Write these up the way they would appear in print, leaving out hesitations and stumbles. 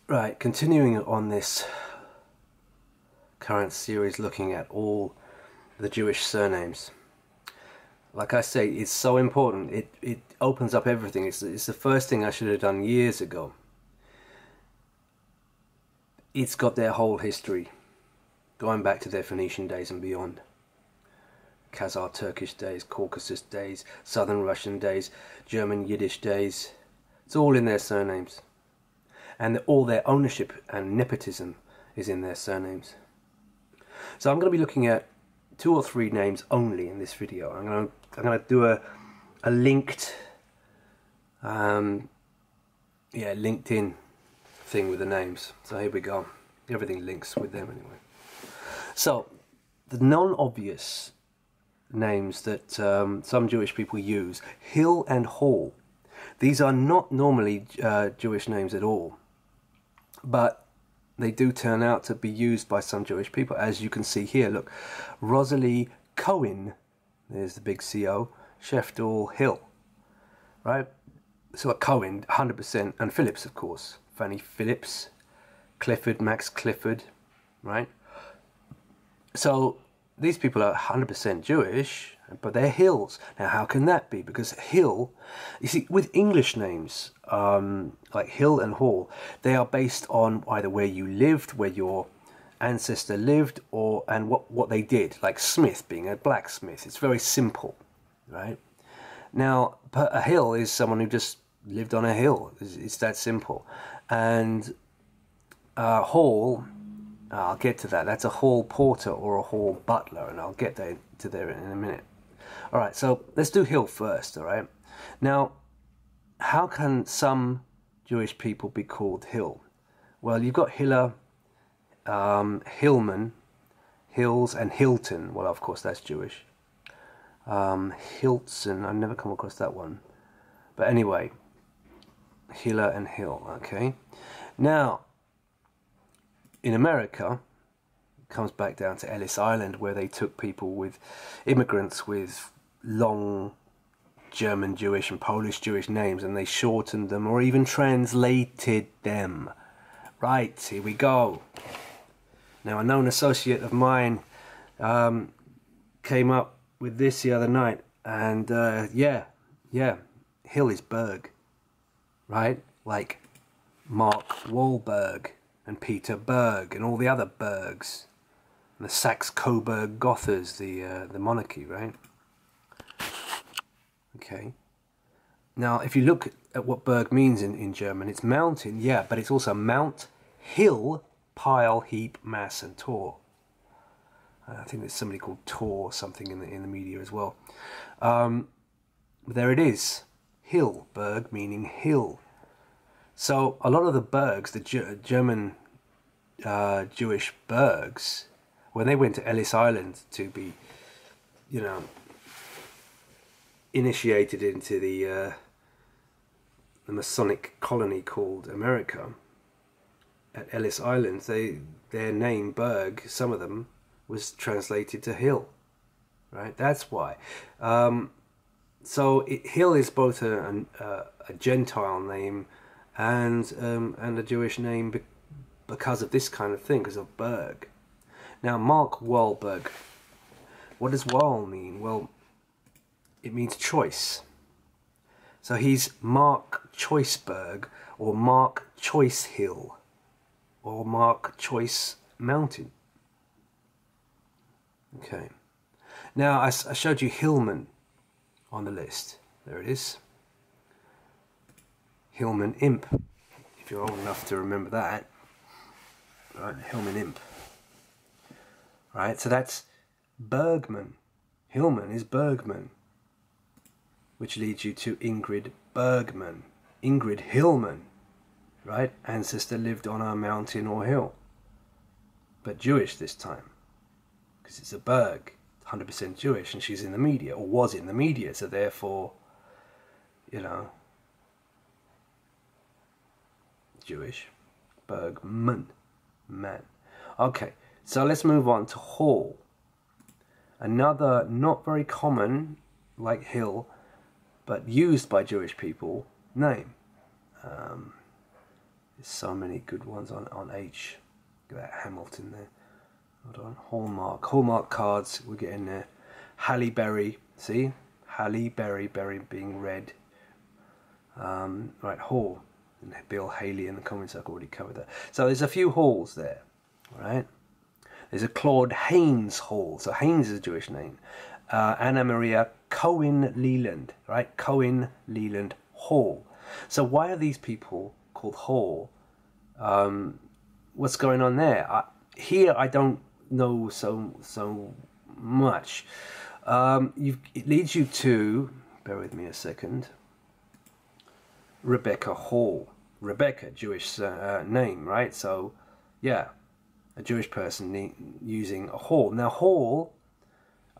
Right, continuing on this current series looking at all the Jewish surnames. Like I say, it's so important. It opens up everything. It's the first thing I should have done years ago. It's got their whole history, going back to their Phoenician days and beyond. Khazar Turkish days, Caucasus days, Southern Russian days, German Yiddish days. It's all in their surnames. And all their ownership and nepotism is in their surnames. So I'm going to be looking at 2 or 3 names only in this video. I'm going to do a linked, LinkedIn thing with the names. So here we go. Everything links with them anyway. So the non-obvious names that some Jewish people use: Hill and Hall. These are not normally Jewish names at all, but they do turn out to be used by some Jewish people, as you can see here. Look, Rosalie Cohen, there's the big CO, Shefdal Hill, right? So Cohen, 100%, and Phillips, of course, Fanny Phillips, Clifford, Max Clifford, right? So these people are 100% Jewish, but they're Hills. Now, how can that be? Because Hill, you see, with English names, like Hill and Hall, they are based on either where you lived, where your ancestor lived, and what they did, like Smith being a blacksmith. It's very simple, right? Now, a hill is someone who just lived on a hill. It's that simple. And Hall, I'll get to that. That's a hall porter or a hall butler, and I'll get to there in a minute. All right, so let's do Hill first, all right? Now, how can some Jewish people be called Hill? Well, you've got Hiller, Hillman, Hills, and Hilton. Well, of course, that's Jewish. Hilton, I've never come across that one. But anyway, Hiller and Hill, okay? Now, in America, it comes back down to Ellis Island, where they took immigrants with long German Jewish and Polish Jewish names, and they shortened them or even translated them. Right, here we go. Now, a known associate of mine came up with this the other night, and Hill is Berg, right? Like Mark Wahlberg and Peter Berg and all the other Bergs, and the Saxe-Coburg Gothers, the monarchy, right? Okay. Now, if you look at what Berg means in German, it's mountain, yeah, but it's also mount, hill, pile, heap, mass, and tor. I think there's somebody called Tor something in the media as well. There it is, Hill, Berg meaning hill. So a lot of the Bergs, the German Jewish Bergs, when they went to Ellis Island to be, initiated into the Masonic colony called America, at Ellis Island, their name Berg, some of them, was translated to Hill, right? That's why. So Hill is both a Gentile name and a Jewish name because of this kind of thing, because of Berg. Now, Mark Wahlberg. What does Wahl mean? Well, it means choice. So he's Mark Choiceberg, or Mark Choice Hill, or Mark Choice Mountain. Okay. Now, I showed you Hillman on the list. There it is. Hillman Imp, if you're old enough to remember that. Right, Hillman Imp. Right, so that's Bergman. Hillman is Bergman, which leads you to Ingrid Bergman. Ingrid Hillman, right? Ancestor lived on a mountain or hill, but Jewish this time, because it's a Berg, 100% Jewish, and she's in the media, or was in the media, so therefore, Jewish. Bergman, man. Okay, so let's move on to Hall. Another not very common, like Hill, but used by Jewish people, name. There's so many good ones on H. Look at that Hamilton there. Hold on. Hallmark cards, we're getting there. Halle Berry, see? Halle Berry, Berry being red. Right, Hall. And Bill Haley in the comments, I've already covered that. So there's a few Halls there, right? There's a Claude Haynes Hall. So Haynes is a Jewish name. Anna Maria Cohen Leland, right? Cohen Leland Hall. So why are these people called Hall? What's going on there? Here I don't know so much. It leads you to, bear with me a second, Rebecca Hall. Rebecca, Jewish name, right? So, yeah, a Jewish person using a hall. Now, hall,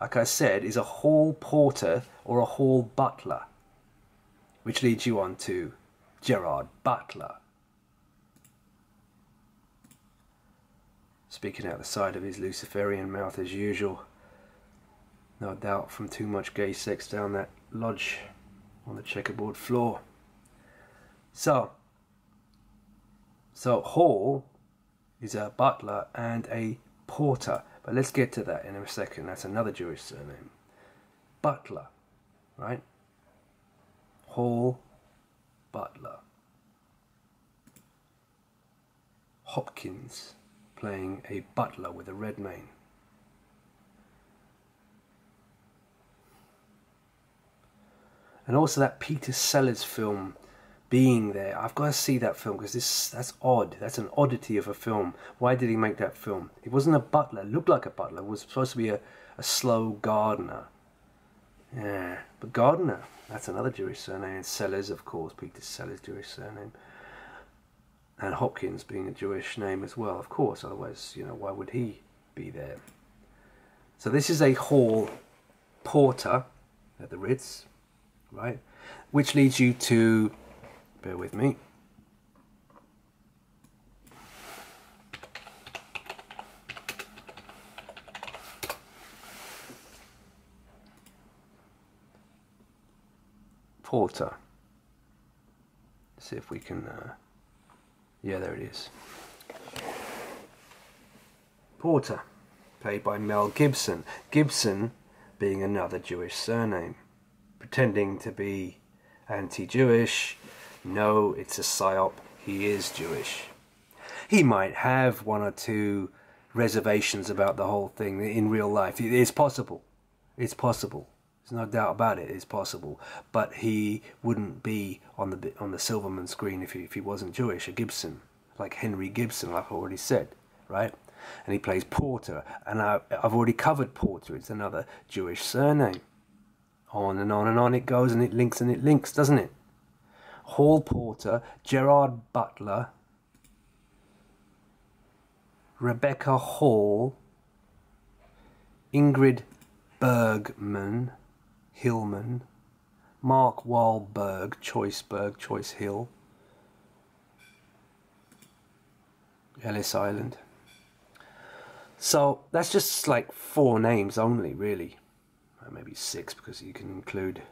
like I said, is a hall porter or a hall butler, which leads you on to Gerard Butler. Speaking out the side of his Luciferian mouth as usual. No doubt from too much gay sex down that lodge on the checkerboard floor. So Hall is a butler and a porter. But let's get to that in a second. That's another Jewish surname. Butler, right? Hall, Butler. Hopkins, playing a butler with a red mane. And also that Peter Sellers film, Being There. I've got to see that film because that's odd. That's an oddity of a film. Why did he make that film? He wasn't a butler. It looked like a butler. It was supposed to be a slow gardener. Yeah, but gardener, that's another Jewish surname. And Sellers, of course, Peter Sellers, Jewish surname. And Hopkins being a Jewish name as well, of course. Otherwise, you know, why would he be there? So this is a hall porter at the Ritz, right? Which leads you to, bear with me, porter. Let's see if we can, yeah, there it is. Porter, played by Mel Gibson. Gibson being another Jewish surname. Pretending to be anti-Jewish. No, it's a psyop. He is Jewish. He might have one or two reservations about the whole thing in real life. It is possible. It's possible. There's no doubt about it. It's possible. But he wouldn't be on the Silverman screen if he wasn't Jewish. A Gibson, like Henry Gibson, like I've already said, right? And he plays Porter. And I've already covered Porter. It's another Jewish surname. On and on and on it goes, and it links, doesn't it? Hall Porter, Gerard Butler, Rebecca Hall, Ingrid Bergman, Hillman, Mark Wahlberg, Choice Hill, Ellis Island. So that's just like 4 names only, really. Maybe 6 because you can include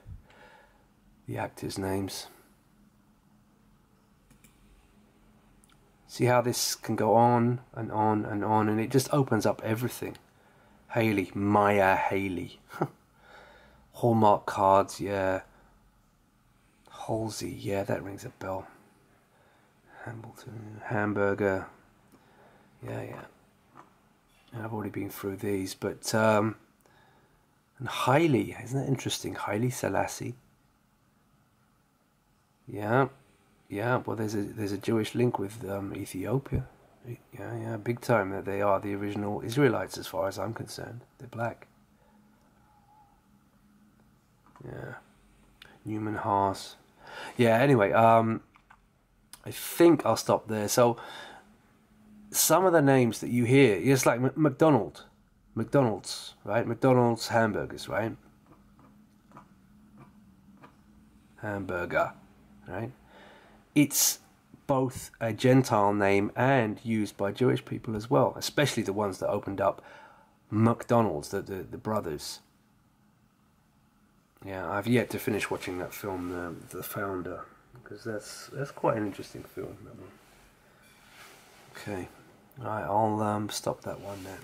the actors' names. See how this can go on and on and on, and it just opens up everything. Haley, Maya Haley. Hallmark cards, yeah. Halsey, yeah, that rings a bell. Hamilton, Hamburger. Yeah. And I've already been through these, but and Haile, isn't that interesting? Haile Selassie. Yeah. Well, there's a Jewish link with Ethiopia. Yeah, big time. That they are the original Israelites, as far as I'm concerned. They're black. Yeah. Newman Haas. Yeah. Anyway, I think I'll stop there. So, some of the names that you hear, it's like McDonald's, right? McDonald's hamburgers, right? Hamburger, right? It's both a Gentile name and used by Jewish people as well, especially the ones that opened up McDonald's, the brothers. Yeah, I've yet to finish watching that film, The Founder, because that's quite an interesting film. That one. Okay, right, I'll stop that one now.